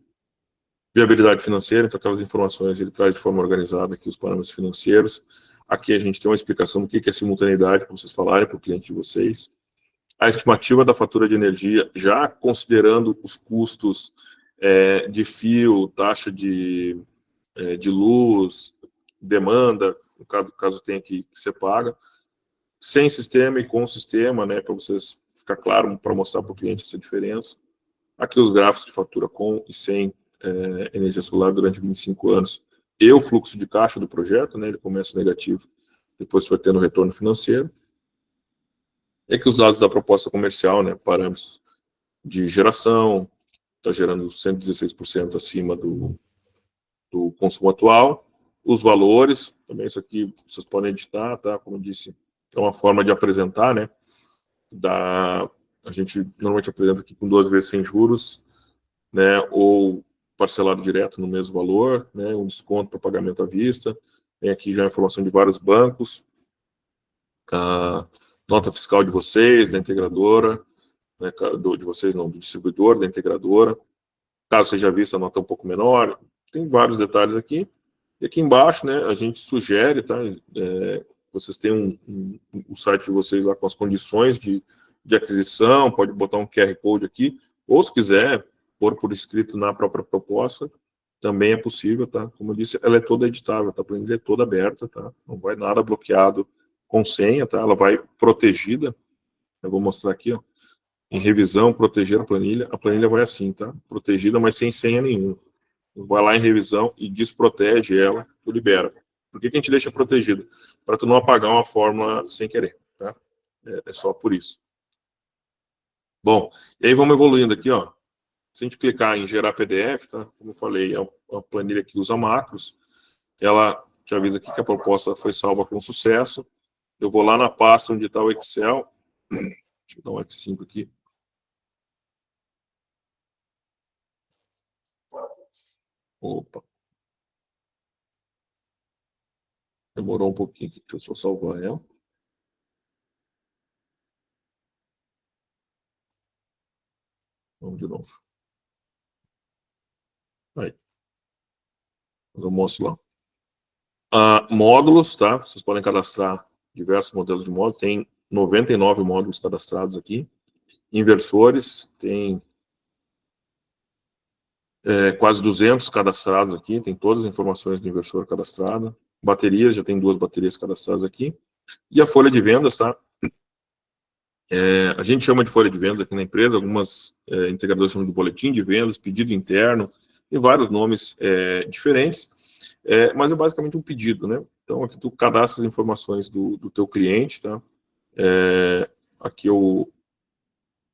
[SPEAKER 1] Viabilidade financeira, então aquelas informações ele traz de forma organizada aqui os parâmetros financeiros. Aqui a gente tem uma explicação do que é simultaneidade, para vocês falarem para o cliente de vocês. A estimativa da fatura de energia, já considerando os custos de fio, taxa de luz, demanda, no caso tenha que ser paga, sem sistema e com sistema, né, para vocês ficar claro, para mostrar para o cliente essa diferença. Aqui os gráficos de fatura com e sem energia solar durante 25 anos e o fluxo de caixa do projeto, né, ele começa negativo, depois vai tendo retorno financeiro. E aqui os dados da proposta comercial, né, parâmetros de geração, está gerando 116% acima do consumo atual, os valores, também isso aqui vocês podem editar, tá? Como eu disse, é uma forma de apresentar, né? A gente normalmente apresenta aqui com 2 vezes sem juros, né? Ou parcelado direto no mesmo valor, né? Um desconto para pagamento à vista. Tem aqui já a informação de vários bancos, a nota fiscal de vocês, da integradora, né? De vocês não, do distribuidor, da integradora. Caso seja vista a nota um pouco menor, tem vários detalhes aqui. E aqui embaixo, né, a gente sugere, tá? Vocês têm o site de vocês lá com as condições de aquisição, pode botar um QR Code aqui, ou se quiser, pôr por escrito na própria proposta, também é possível, tá? Como eu disse, ela é toda editável, tá? A planilha é toda aberta, tá? Não vai nada bloqueado com senha, tá? Ela vai protegida. Eu vou mostrar aqui, ó. Em revisão, proteger a planilha vai assim, tá? Protegida, mas sem senha nenhuma. Vai lá em revisão e desprotege ela, tu libera. Por que a gente deixa protegido? Para tu não apagar uma fórmula sem querer, tá? É só por isso. Bom, e aí vamos evoluindo aqui, ó. Se a gente clicar em gerar PDF, tá? Como eu falei, é uma planilha que usa macros. Ela te avisa aqui que a proposta foi salva com sucesso. Eu vou lá na pasta onde está o Excel. Deixa eu dar um F5 aqui. Opa. Demorou um pouquinho aqui, deixa eu só salvar ela. Vamos de novo. Aí. Eu mostro lá. Módulos, tá? Vocês podem cadastrar diversos modelos de módulos. Tem 99 módulos cadastrados aqui. Inversores, tem quase 200 cadastrados aqui. Tem todas as informações do inversor cadastrado. Baterias, já tem 2 baterias cadastradas aqui. E a folha de vendas, tá? A gente chama de folha de vendas aqui na empresa. Algumas integradoras chamam de boletim de vendas, pedido interno. Tem vários nomes diferentes. Mas é basicamente um pedido, né? Então, aqui tu cadastra as informações do teu cliente, tá? Aqui o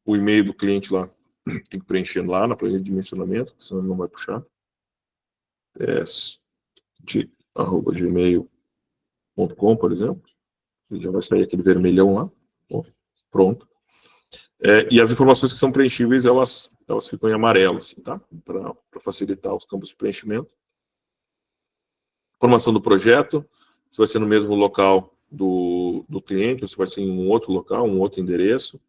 [SPEAKER 1] e-mail do cliente lá, tem que preencher lá na planilha de dimensionamento, senão ele não vai puxar. gmail.com, por exemplo. Já vai sair aquele vermelhão lá. Bom, pronto. E as informações que são preenchíveis, elas ficam em amarelo, assim, tá? Para facilitar os campos de preenchimento. Informação do projeto, se vai ser no mesmo local do cliente, ou se vai ser em um outro local, um outro endereço.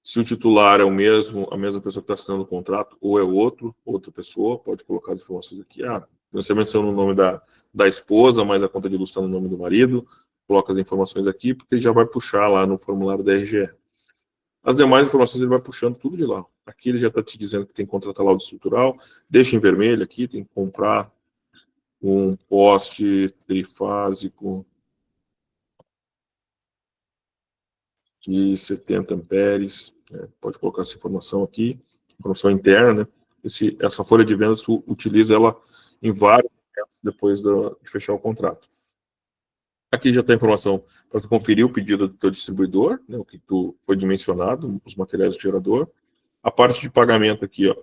[SPEAKER 1] Se o titular é o mesmo, a mesma pessoa que está assinando o contrato, ou é outra pessoa, pode colocar as informações aqui. Você menciona o nome da esposa, mas a conta de luz está no nome do marido, coloca as informações aqui, porque ele já vai puxar lá no formulário da RGE. As demais informações ele vai puxando tudo de lá. Aqui ele já está te dizendo que tem que contratar laudo estrutural, deixa em vermelho aqui, tem que comprar um poste trifásico de 70 amperes, pode colocar essa informação aqui, informação interna, né? Essa folha de vendas, tu utiliza ela em vários momentos depois de fechar o contrato. Aqui já tem a informação para tu conferir o pedido do teu distribuidor, né, o que tu foi dimensionado, os materiais do gerador. A parte de pagamento aqui, ó,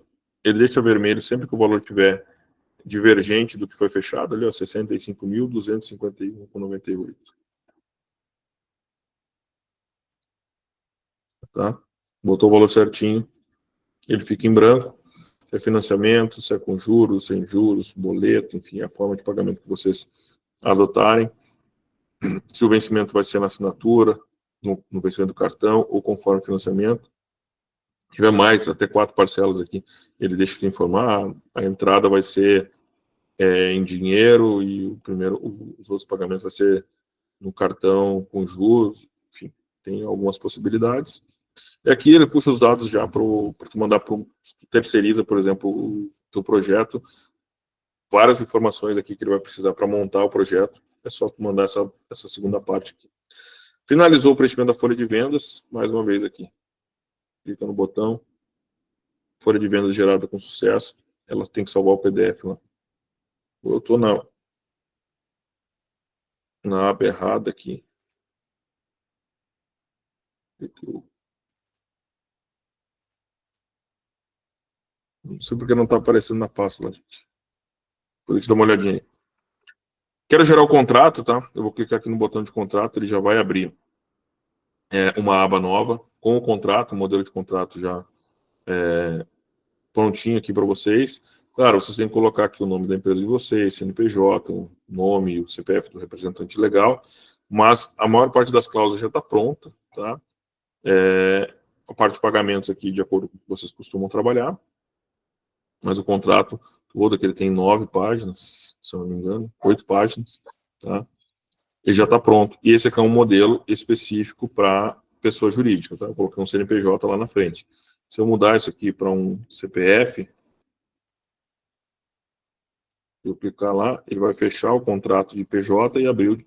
[SPEAKER 1] ele deixa vermelho sempre que o valor tiver divergente do que foi fechado, ali, ó, 65.251,98. Tá? Botou o valor certinho, ele fica em branco. Se é financiamento, se é com juros, sem juros, boleto, enfim, a forma de pagamento que vocês adotarem. Se o vencimento vai ser na assinatura, no vencimento do cartão ou conforme o financiamento. Se tiver mais, até 4 parcelas aqui, ele deixa te informar. A entrada vai ser em dinheiro e os outros pagamentos vai ser no cartão com juros. Enfim, tem algumas possibilidades. E aqui ele puxa os dados já para tu mandar para terceiriza, por exemplo, o teu projeto. Várias informações aqui que ele vai precisar para montar o projeto. É só tu mandar essa segunda parte aqui. Finalizou o preenchimento da folha de vendas, mais uma vez aqui. Clica no botão. Folha de vendas gerada com sucesso. Ela tem que salvar o PDF lá. Eu estou na aba errada aqui. Não sei porque não está aparecendo na pasta lá, gente. Por isso, dá uma olhadinha aí. Quero gerar o contrato, tá? Eu vou clicar aqui no botão de contrato, ele já vai abrir uma aba nova com o contrato, o modelo de contrato já prontinho aqui para vocês. Claro, vocês têm que colocar aqui o nome da empresa de vocês, CNPJ, o nome, o CPF do representante legal, mas a maior parte das cláusulas já está pronta, tá? A parte de pagamentos aqui, de acordo com o que vocês costumam trabalhar, mas o contrato todo, que ele tem 9 páginas, se eu não me engano, 8 páginas, tá? Ele já está pronto. E esse aqui é um modelo específico para pessoa jurídica, tá? Eu coloquei um CNPJ lá na frente. Se eu mudar isso aqui para um CPF, eu clicar lá, ele vai fechar o contrato de PJ e abrir o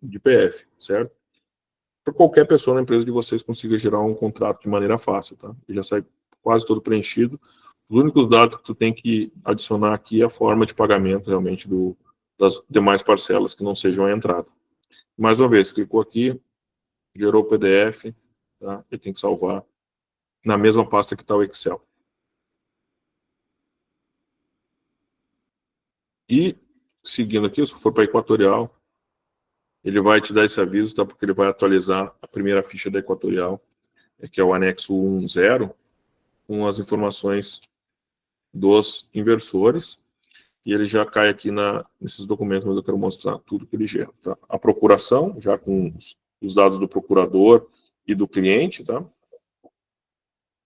[SPEAKER 1] de PF, certo? Para qualquer pessoa na empresa de vocês consiga gerar um contrato de maneira fácil, tá? Ele já sai quase todo preenchido. Os únicos dados que tu tem que adicionar aqui é a forma de pagamento realmente das demais parcelas que não sejam a entrada. Mais uma vez, clicou aqui, gerou o PDF, tá? Ele tem que salvar na mesma pasta que está o Excel. E, seguindo aqui, se for para Equatorial, ele vai te dar esse aviso, tá? Porque ele vai atualizar a primeira ficha da Equatorial, que é o anexo 1.0, com as informações dos inversores, e ele já cai aqui nesses documentos, mas eu quero mostrar tudo que ele gera. Tá? A procuração, já com os dados do procurador e do cliente, tá?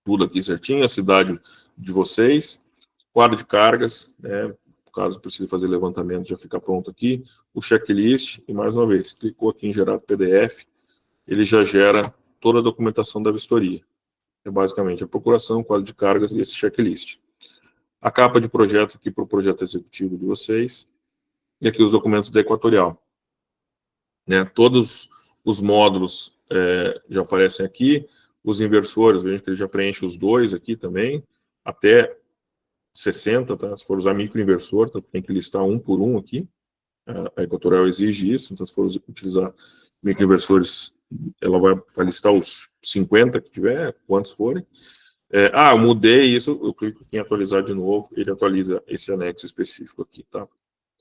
[SPEAKER 1] Tudo aqui certinho, a cidade de vocês, quadro de cargas, né? Caso precise fazer levantamento, já fica pronto aqui, o checklist, e mais uma vez, clicou aqui em gerar PDF, ele já gera toda a documentação da vistoria. É basicamente a procuração, quadro de cargas e esse checklist. A capa de projeto aqui para o projeto executivo de vocês, e aqui os documentos da Equatorial. Né? Todos os módulos já aparecem aqui, os inversores, veja que ele já preenche os dois aqui também, até 60, tá? Se for usar microinversor, tá? Tem que listar um por um aqui, a Equatorial exige isso, então se for utilizar microinversores, ela vai listar os 50 que tiver, quantos forem. Eu mudei isso, eu clico em atualizar de novo, ele atualiza esse anexo específico aqui, tá?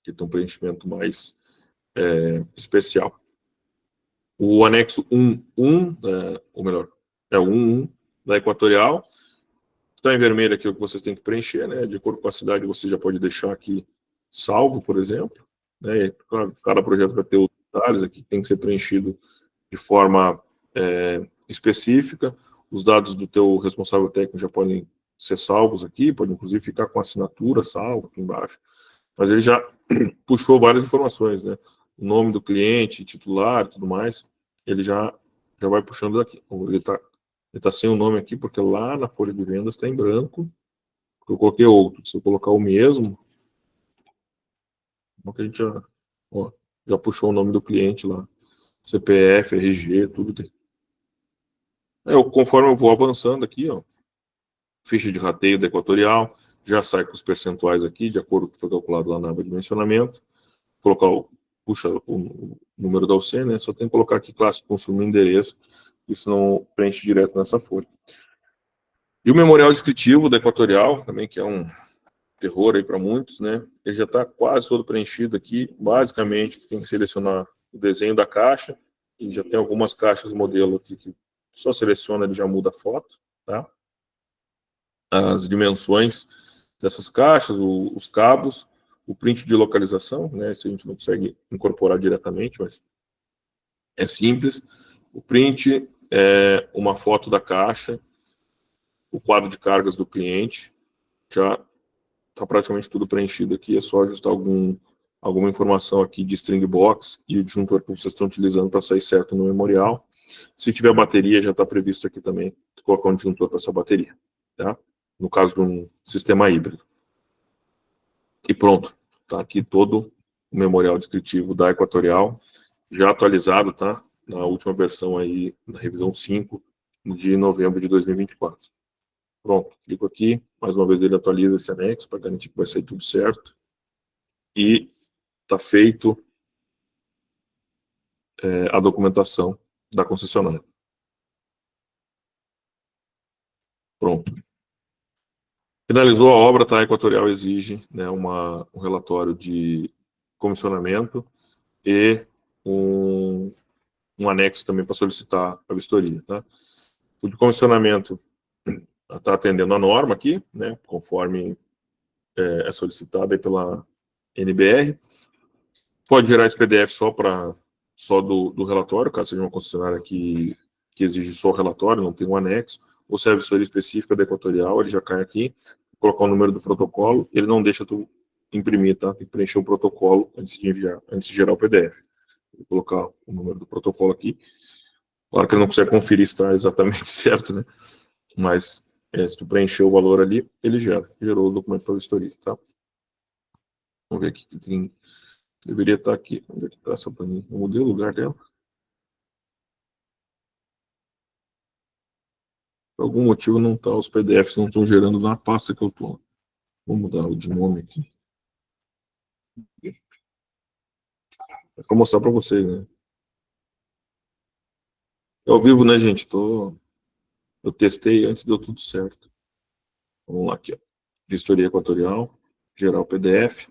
[SPEAKER 1] Que tem um preenchimento mais especial. O anexo 1.1, ou melhor, o 1.1 da Equatorial, está em vermelho aqui o que vocês têm que preencher, né? De acordo com a cidade, você já pode deixar aqui salvo, por exemplo. Né? Cada projeto vai ter os detalhes aqui que tem que ser preenchido de forma específica. Os dados do teu responsável técnico já podem ser salvos aqui, pode inclusive ficar com a assinatura salva aqui embaixo. Mas ele já puxou várias informações, né? O nome do cliente, titular e tudo mais, ele já vai puxando daqui. Ele tá sem o nome aqui, porque lá na folha de vendas está em branco, porque eu coloquei outro. Se eu colocar o mesmo, a gente já puxou o nome do cliente lá. CPF, RG, tudo tem. Conforme eu vou avançando aqui, ficha de rateio da Equatorial, já sai com os percentuais aqui, de acordo com o que foi calculado lá na aba de dimensionamento. Puxa o número da UC, né? Só tem que colocar aqui classe de consumo e endereço, isso não preenche direto nessa folha. E o memorial descritivo da Equatorial, também, que é um terror aí para muitos, né? Ele já está quase todo preenchido aqui. Basicamente, tem que selecionar o desenho da caixa, e já tem algumas caixas modelo aqui que só seleciona, ele já muda a foto, tá? As dimensões dessas caixas, os cabos, o print de localização, né? Isso a gente não consegue incorporar diretamente, mas é simples. O print é uma foto da caixa, o quadro de cargas do cliente, já está praticamente tudo preenchido aqui, é só ajustar alguma informação aqui de string box e o disjuntor que vocês estão utilizando para sair certo no memorial. Se tiver bateria, já está previsto aqui também colocar um disjuntor para essa bateria, tá? No caso de um sistema híbrido. E pronto, tá aqui todo o memorial descritivo da Equatorial, já atualizado, tá? Na última versão aí, na revisão 5 de novembro de 2024. Pronto, clico aqui, mais uma vez ele atualiza esse anexo para garantir que vai sair tudo certo. E está feito a documentação da concessionária. Pronto. Finalizou a obra, tá? A Equatorial exige, né, um relatório de comissionamento e um anexo também para solicitar a vistoria, tá? O de comissionamento está atendendo a norma aqui, né, conforme é solicitado aí pela NBR. Pode gerar esse PDF só do relatório, caso seja uma concessionária que exige só o relatório, não tem um anexo, ou se é a vistoria específica da Equatorial, ele já cai aqui, colocar o número do protocolo, ele não deixa tu imprimir, tá? Tem que preencher o protocolo antes de enviar, antes de gerar o PDF. Vou colocar o número do protocolo aqui. Claro que ele não consegue conferir se está exatamente certo, né? Mas se tu preencher o valor ali, ele gerou o documento para vistoria, tá? Vamos ver aqui que tem. Deveria estar aqui. Onde é que está essa planilha? Eu mudei o lugar dela. Por algum motivo não tá, os PDFs não estão gerando na pasta que eu estou. Vou mudar o de nome aqui. É para mostrar para vocês, né? É ao vivo, né, gente? Eu testei antes, deu tudo certo. Vamos lá aqui, ó. Vistoria equatorial, gerar o PDF.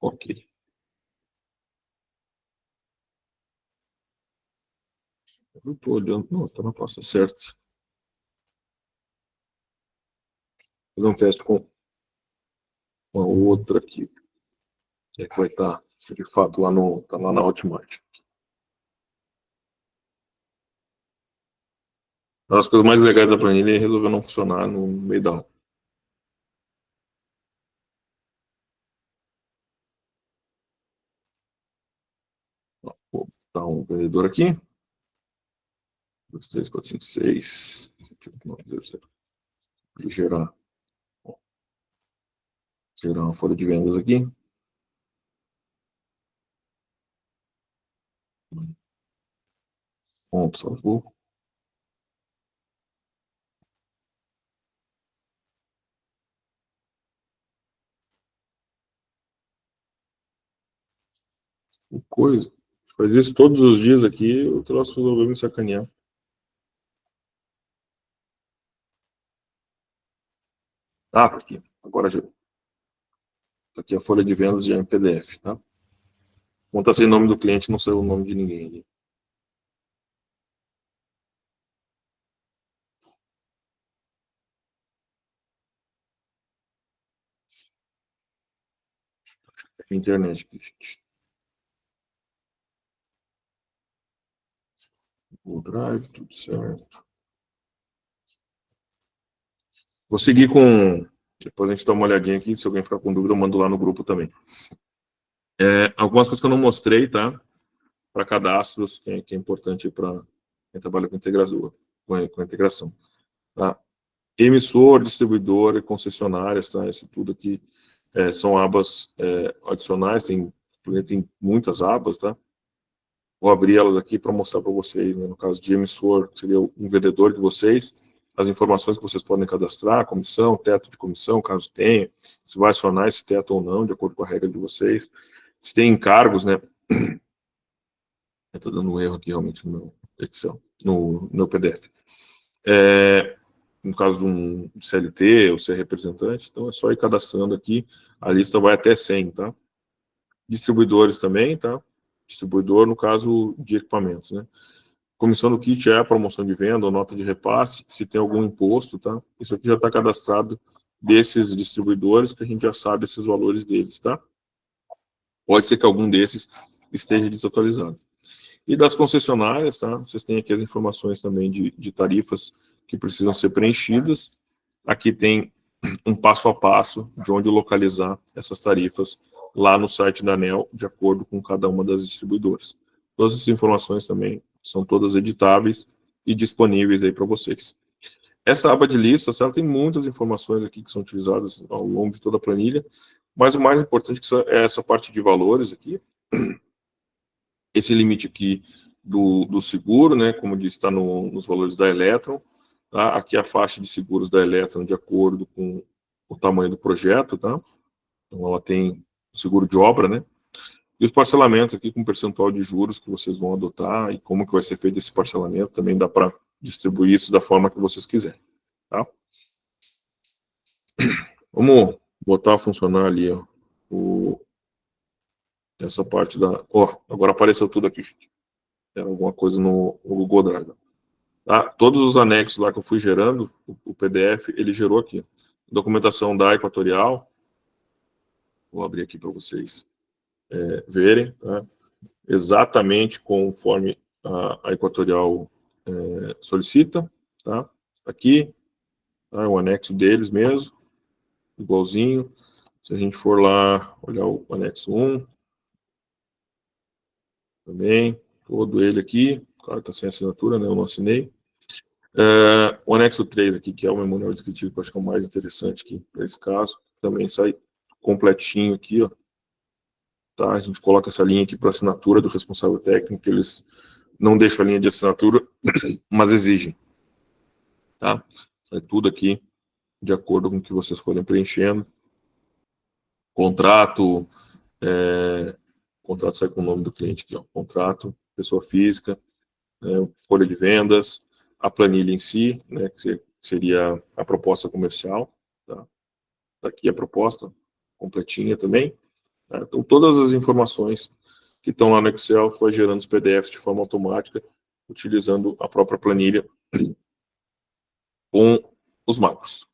[SPEAKER 1] Ok. Eu estou olhando, não, está na pasta certa. Vou fazer um teste com uma outra aqui. Que vai estar, de fato, tá lá na Hotmart. Uma das coisas mais legais da planilha é resolver não funcionar no meio da aula. Vou dar um vendedor aqui. 2, 3, 4, 5, 6. 7, 8, 9, 10, 0. E gerar uma folha de vendas aqui. Ponto, salvou. Coisa. Faz isso todos os dias aqui, o troço resolveu me sacanear. Ah, tá aqui. Agora já. Tá aqui a folha de vendas já em PDF, tá? Como tá sem nome do cliente, não saiu o nome de ninguém ali. É internet aqui, gente. O Drive, tudo certo. Vou seguir com. Depois a gente dá uma olhadinha aqui. Se alguém ficar com dúvida, eu mando lá no grupo também. Algumas coisas que eu não mostrei, tá? Para cadastros, que é importante para quem trabalha com integração. Tá? Emissor, distribuidor e concessionárias, tá? Isso tudo aqui são abas adicionais, tem muitas abas, tá? Vou abrir elas aqui para mostrar para vocês, né? No caso de emissor, seria um vendedor de vocês, as informações que vocês podem cadastrar, comissão, teto de comissão, caso tenha, se vai acionar esse teto ou não, de acordo com a regra de vocês, se tem encargos, né? Estou dando um erro aqui realmente no meu Excel, no meu PDF. No caso de um CLT ou ser representante, então é só ir cadastrando aqui, a lista vai até 100, tá? Distribuidores também, tá? Distribuidor, no caso de equipamentos, né? Comissão do kit é a promoção de venda ou nota de repasse, se tem algum imposto, tá? Isso aqui já está cadastrado desses distribuidores, que a gente já sabe esses valores deles, tá? Pode ser que algum desses esteja desatualizado. E das concessionárias, tá? Vocês têm aqui as informações também de tarifas que precisam ser preenchidas. Aqui tem um passo a passo de onde localizar essas tarifas lá no site da ANEEL, de acordo com cada uma das distribuidoras. Todas essas informações também são todas editáveis e disponíveis aí para vocês. Essa aba de listas, ela tem muitas informações aqui que são utilizadas ao longo de toda a planilha, mas o mais importante é essa parte de valores aqui. Esse limite aqui do seguro, né, como diz, está nos valores da Eletron, tá? Aqui a faixa de seguros da Eletron de acordo com o tamanho do projeto, tá? Então ela tem seguro de obra, né? E os parcelamentos aqui com percentual de juros que vocês vão adotar e como que vai ser feito esse parcelamento, também dá para distribuir isso da forma que vocês quiserem, tá? Vamos botar a funcionar ali, ó, essa parte da... agora apareceu tudo aqui. Era alguma coisa no Google Drive. Tá? Todos os anexos lá que eu fui gerando, o PDF, ele gerou aqui. Documentação da Equatorial. Vou abrir aqui para vocês verem. Tá? Exatamente conforme a Equatorial solicita. Tá? Aqui, tá? O anexo deles mesmo, igualzinho. Se a gente for lá olhar o anexo 1, também, todo ele aqui, claro, está sem assinatura, né? Eu não assinei. O anexo 3 aqui, que é o memorial descritivo, que eu acho que é o mais interessante aqui para esse caso, também sai completinho aqui, ó. Tá? A gente coloca essa linha aqui para assinatura do responsável técnico, eles não deixam a linha de assinatura, mas exigem. Tá? Sai tudo aqui de acordo com o que vocês forem preenchendo. Contrato, contrato sai com o nome do cliente aqui, ó. Contrato, pessoa física, folha de vendas, a planilha em si, né, que seria a proposta comercial. Tá? Aqui a proposta completinha também. Tá? Então, todas as informações que estão lá no Excel foi gerando os PDFs de forma automática, utilizando a própria planilha com os macros.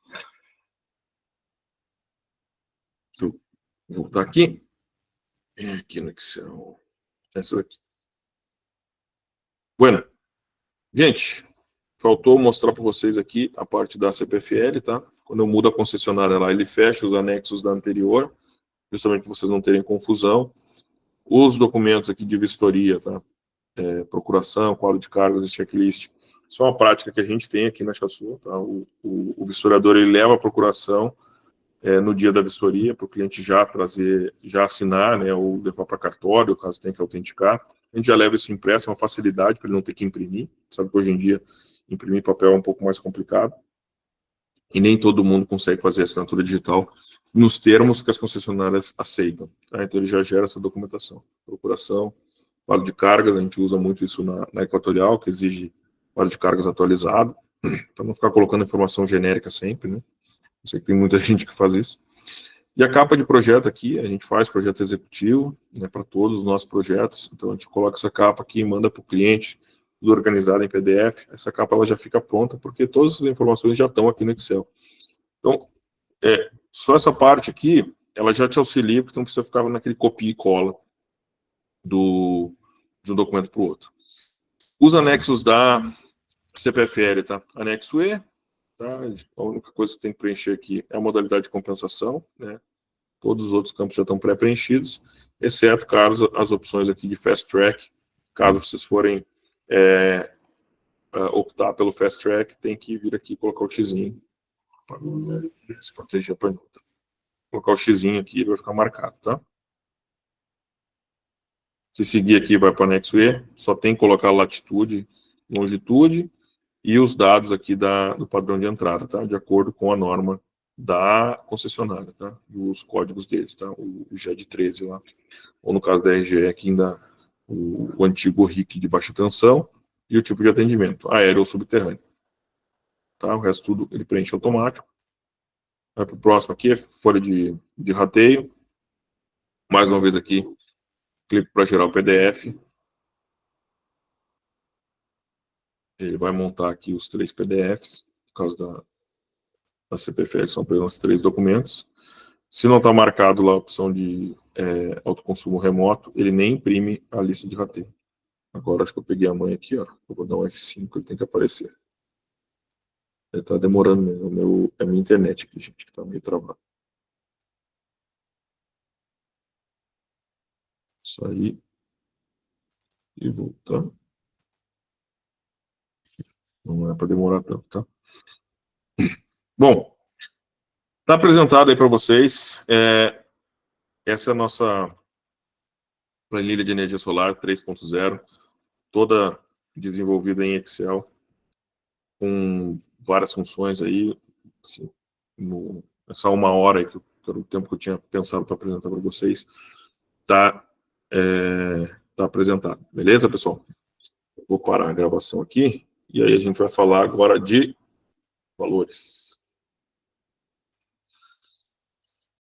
[SPEAKER 1] Deixa eu voltar aqui. Aqui no Excel. Essa daqui. Bueno, gente, faltou mostrar para vocês aqui a parte da CPFL, tá? Quando eu mudo a concessionária lá, ele fecha os anexos da anterior, justamente para vocês não terem confusão. Os documentos aqui de vistoria, tá? Procuração, quadro de cargas e checklist. Isso é uma prática que a gente tem aqui na Chassu, tá? O vistoriador, ele leva a procuração no dia da vistoria, para o cliente já trazer, já assinar, né, ou levar para cartório, caso tenha que autenticar. A gente já leva isso impresso, é uma facilidade para ele não ter que imprimir. Sabe que hoje em dia imprimir papel é um pouco mais complicado. E nem todo mundo consegue fazer assinatura digital nos termos que as concessionárias aceitam. Tá? Então ele já gera essa documentação. Procuração, quadro de cargas, a gente usa muito isso na Equatorial, que exige quadro de cargas atualizado, para não ficar colocando informação genérica sempre, né? Eu sei que tem muita gente que faz isso. E a capa de projeto aqui, a gente faz projeto executivo, né, para todos os nossos projetos. Então, a gente coloca essa capa aqui e manda para o cliente, tudo organizado em PDF. Essa capa ela já fica pronta, porque todas as informações já estão aqui no Excel. Então, só essa parte aqui, ela já te auxilia, porque não precisa ficar naquele copia e cola de um documento para o outro. Os anexos da CPFL, tá? Anexo E, tá? A única coisa que tem que preencher aqui é a modalidade de compensação, né? Todos os outros campos já estão pré-preenchidos, exceto, caso, as opções aqui de Fast Track. Caso vocês forem optar pelo Fast Track, tem que vir aqui e colocar o xizinho para se proteger a pergunta. Colocar o xizinho aqui, ele vai ficar marcado, tá? Se seguir aqui, vai para o anexo E, só tem que colocar latitude, longitude e os dados aqui do padrão de entrada, tá? De acordo com a norma da concessionária, tá? E os códigos deles, tá? O GED 13 lá, ou no caso da RGE, aqui ainda o antigo RIC de baixa tensão e o tipo de atendimento, aéreo ou subterrâneo. Tá? O resto tudo ele preenche automático. Vai para o próximo aqui, folha de rateio. Mais uma vez aqui, clico para gerar o PDF. Ele vai montar aqui os 3 PDFs, por causa da CPFL, são apenas 3 documentos. Se não está marcado lá a opção de autoconsumo remoto, ele nem imprime a lista de rateio. Agora acho que eu peguei a manha aqui, ó. Eu vou dar um F5, ele tem que aparecer. Ele está demorando mesmo. É a minha internet aqui, gente, que está meio travado. Sair e voltar. Não é para demorar tanto, tá? Bom, está apresentado aí para vocês. Essa é a nossa planilha de energia solar 3.0, toda desenvolvida em Excel, com várias funções aí. Assim, essa 1 hora aí, que era o tempo que eu tinha pensado para apresentar para vocês, tá apresentado. Beleza, pessoal? Eu vou parar a gravação aqui, e aí a gente vai falar agora de valores.